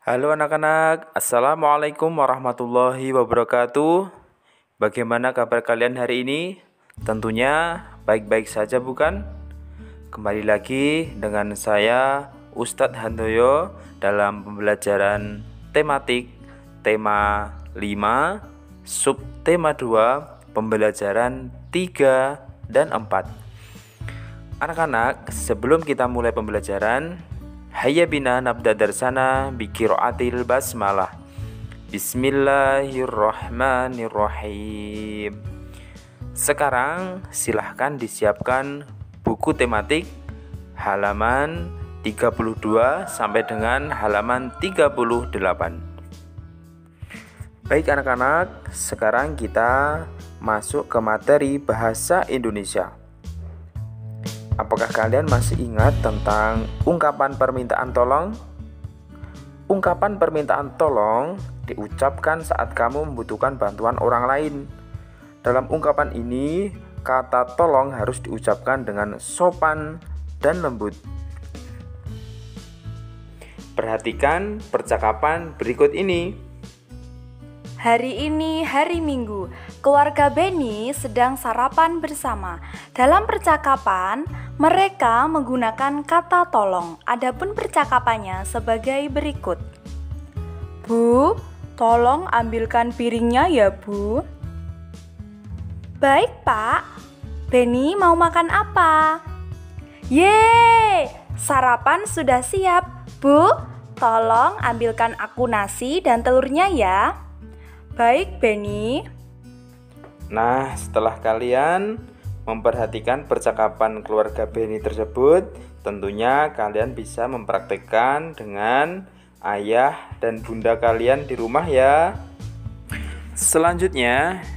Halo anak-anak, Assalamualaikum warahmatullahi wabarakatuh. Bagaimana kabar kalian hari ini? Tentunya baik-baik saja bukan? Kembali lagi dengan saya Ustadz Handoyo dalam pembelajaran tematik tema 5, subtema 2, pembelajaran 3 dan 4. Anak-anak, sebelum kita mulai pembelajaran, hayya bina nabda darsana bi qiraatil basmalah. Bismillahirrahmanirrahim. Sekarang silahkan disiapkan buku tematik halaman 32 sampai dengan halaman 38. Baik anak-anak, sekarang kita masuk ke materi bahasa Indonesia. Apakah kalian masih ingat tentang ungkapan permintaan tolong? Ungkapan permintaan tolong diucapkan saat kamu membutuhkan bantuan orang lain. Dalam ungkapan ini, kata tolong harus diucapkan dengan sopan dan lembut. Perhatikan percakapan berikut ini. Hari ini hari Minggu, keluarga Benny sedang sarapan bersama. Dalam percakapan, mereka menggunakan kata tolong. Adapun percakapannya sebagai berikut. Bu, tolong ambilkan piringnya ya Bu. Baik Pak, Benny mau makan apa? Yeay, sarapan sudah siap. Bu, tolong ambilkan aku nasi dan telurnya ya. Baik, Benny. Nah, setelah kalian memperhatikan percakapan keluarga Benny tersebut, tentunya kalian bisa mempraktekkan dengan ayah dan bunda kalian di rumah ya. Selanjutnya,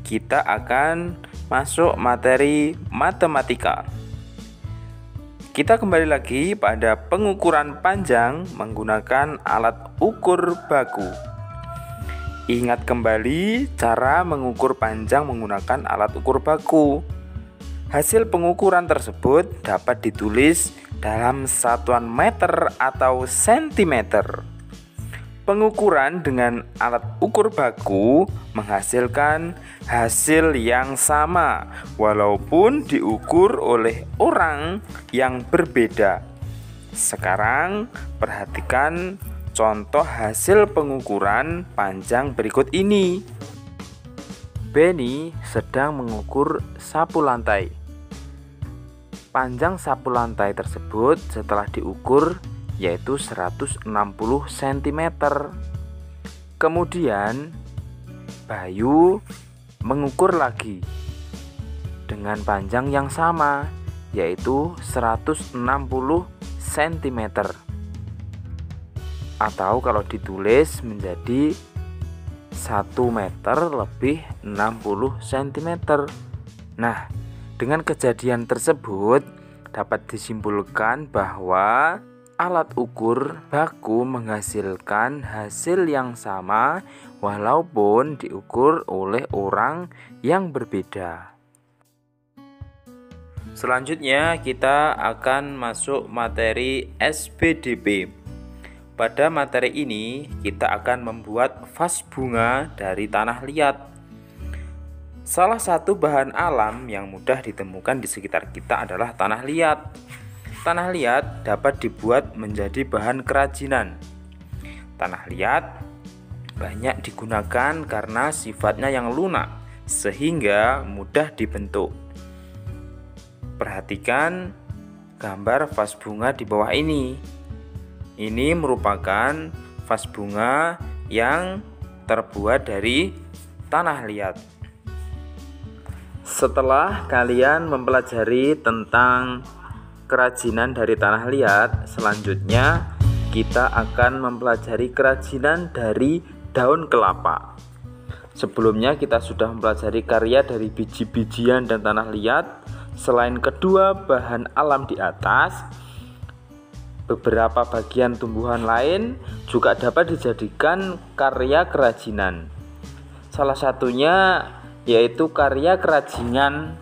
kita akan masuk materi matematika. Kita kembali lagi pada pengukuran panjang menggunakan alat ukur baku. Ingat kembali cara mengukur panjang menggunakan alat ukur baku. Hasil pengukuran tersebut dapat ditulis dalam satuan meter atau sentimeter. Pengukuran dengan alat ukur baku menghasilkan hasil yang sama walaupun diukur oleh orang yang berbeda. Sekarang perhatikan contoh hasil pengukuran panjang berikut ini. Benny sedang mengukur sapu lantai. Panjang sapu lantai tersebut setelah diukur yaitu 160 cm. Kemudian Bayu mengukur lagi dengan panjang yang sama yaitu 160 cm. Atau kalau ditulis menjadi 1 meter lebih 60 cm. Nah, dengan kejadian tersebut dapat disimpulkan bahwa alat ukur baku menghasilkan hasil yang sama walaupun diukur oleh orang yang berbeda. Selanjutnya kita akan masuk materi SPDP. Pada materi ini, kita akan membuat vas bunga dari tanah liat. Salah satu bahan alam yang mudah ditemukan di sekitar kita adalah tanah liat. Tanah liat dapat dibuat menjadi bahan kerajinan. Tanah liat banyak digunakan karena sifatnya yang lunak, sehingga mudah dibentuk. Perhatikan gambar vas bunga di bawah ini. Ini merupakan vas bunga yang terbuat dari tanah liat. Setelah kalian mempelajari tentang kerajinan dari tanah liat, selanjutnya kita akan mempelajari kerajinan dari daun kelapa. Sebelumnya kita sudah mempelajari karya dari biji-bijian dan tanah liat. Selain kedua bahan alam di atas, beberapa bagian tumbuhan lain juga dapat dijadikan karya kerajinan. Salah satunya yaitu karya kerajinan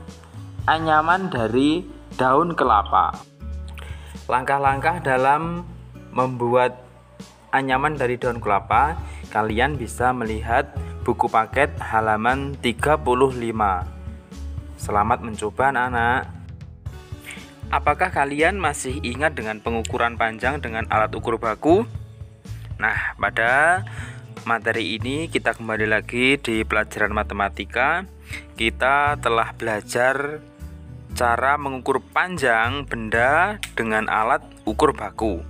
anyaman dari daun kelapa. Langkah-langkah dalam membuat anyaman dari daun kelapa, kalian bisa melihat buku paket halaman 35. Selamat mencoba anak-anak. Apakah kalian masih ingat dengan pengukuran panjang dengan alat ukur baku? Nah, pada materi ini kita kembali lagi di pelajaran matematika. Kita telah belajar cara mengukur panjang benda dengan alat ukur baku.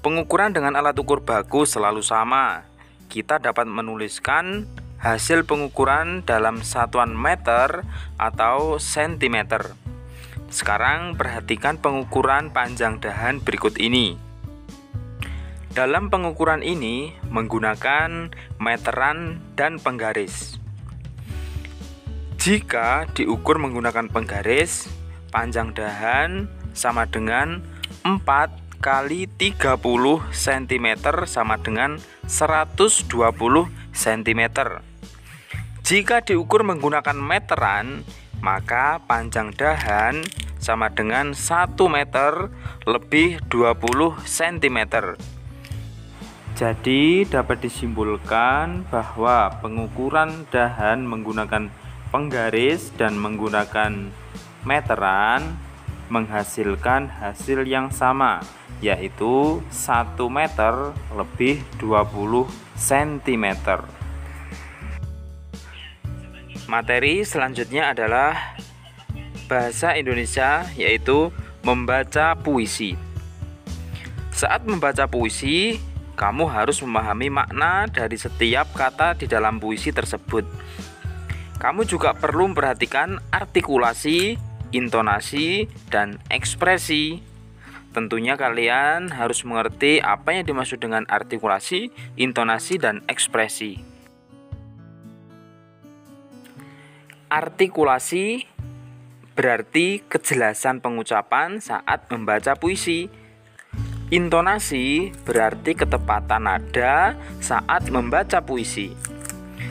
Pengukuran dengan alat ukur baku selalu sama. Kita dapat menuliskan hasil pengukuran dalam satuan meter atau sentimeter. Sekarang perhatikan pengukuran panjang dahan berikut ini. Dalam pengukuran ini menggunakan meteran dan penggaris. Jika diukur menggunakan penggaris, panjang dahan sama dengan 4 kali 30 cm sama dengan 120 cm. Jika diukur menggunakan meteran, maka panjang dahan sama dengan 1 meter lebih 20 cm. Jadi dapat disimpulkan bahwa pengukuran dahan menggunakan penggaris dan menggunakan meteran menghasilkan hasil yang sama, yaitu 1 meter lebih 20 cm. Materi selanjutnya adalah bahasa Indonesia, yaitu membaca puisi. Saat membaca puisi, kamu harus memahami makna dari setiap kata di dalam puisi tersebut. Kamu juga perlu memperhatikan artikulasi, intonasi, dan ekspresi. Tentunya kalian harus mengerti apa yang dimaksud dengan artikulasi, intonasi, dan ekspresi. Artikulasi berarti kejelasan pengucapan saat membaca puisi. Intonasi berarti ketepatan nada saat membaca puisi.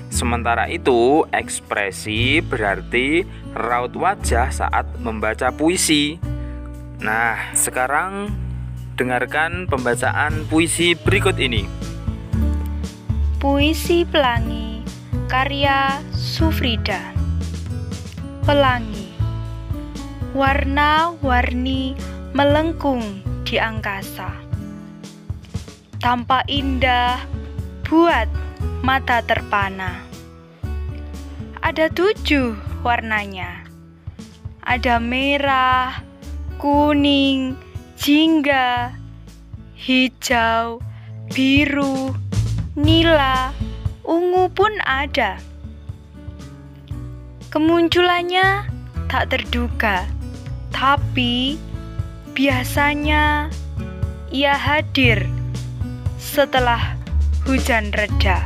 Sementara itu, ekspresi berarti raut wajah saat membaca puisi. Nah, sekarang dengarkan pembacaan puisi berikut ini. Puisi Pelangi, karya Sufrida. Pelangi, warna-warni melengkung di angkasa. Tampak indah buat mata terpana. Ada 7 warnanya. Ada merah, kuning, jingga, hijau, biru, nila, ungu pun ada. Kemunculannya tak terduga, tapi biasanya ia hadir setelah hujan reda.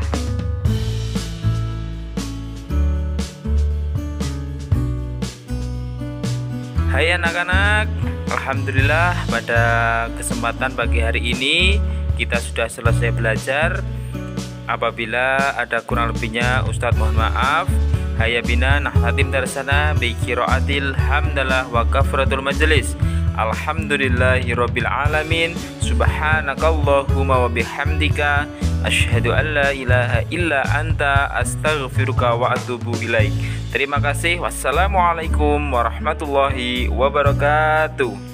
Hai anak-anak, alhamdulillah pada kesempatan pagi hari ini kita sudah selesai belajar. Apabila ada kurang lebihnya Ustadz mohon maaf. Hayya bina nahtatim darsana bi qiraatil hamdalah wa kafratul majlis. Alhamdulillahirabbil alamin. Subhanakallahumma wa bihamdika asyhadu an la ilaha illa anta astaghfiruka wa atubu ilaik. Terima kasih. Wassalamualaikum warahmatullahi wabarakatuh.